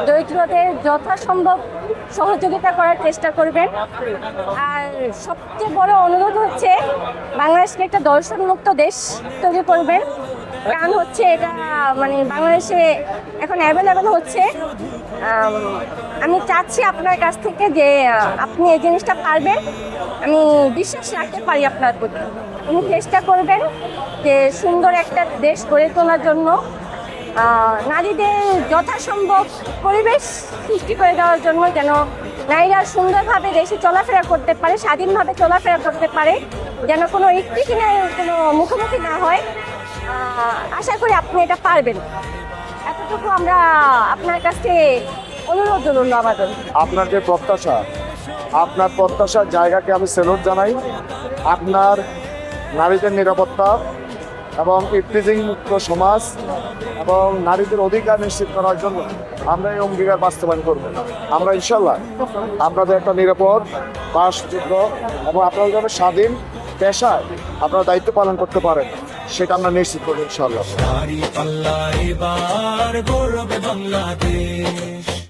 দরিদ্রদের যথাসম্ভব সহযোগিতা করার চেষ্টা করবেন। আর সবচেয়ে বড় অনুরোধ হচ্ছে বাংলাদেশকে একটা দর্শনমুক্ত দেশ তৈরি করবেন। কারণ হচ্ছে এটা মানে বাংলাদেশে এখন অ্যাভেলেবেল হচ্ছে। আমি চাচ্ছি আপনার কাছ থেকে যে আপনি এই জিনিসটা পারবেন, আমি বিশ্বাস রাখতে পারি আপনার প্রতি। আপনি চেষ্টা করবেন যে সুন্দর একটা দেশ গড়ে তোলার জন্য, নারীদের যথাসম্ভব পরিবেশ সৃষ্টি করে দেওয়ার জন্য, যেন নারীরা সুন্দরভাবে দেশে চলাফেরা করতে পারে, স্বাধীনভাবে চলাফেরা করতে পারে, যেন কোনো রিস্ট্রিকশনের কোনো মুখোমুখি না হয়। আশা করি আপনি এটা পারবেন, এতটুকু আমরা আপনার কাছে অনুরোধ রইল আমাদের। আপনার যে প্রত্যাশা, আপনার প্রত্যাশার জায়গাকে আমি সেলুট জানাই। আপনার নারীদের নিরাপত্তা এবং ইফটিজিং মুক্ত সমাজ এবং নারীদের অধিকার নিশ্চিত করার জন্য আমরা এই অঙ্গীকার বাস্তবায়ন করব। আমরা ইনশাল্লাহ আপনাদের একটা নিরাপদ, বাসযোগ্য এবং আপনারা যেন স্বাধীন পেশায় আপনারা দায়িত্ব পালন করতে পারেন, সেটা আমরা নিশ্চিত করব ইনশাল্লাহ।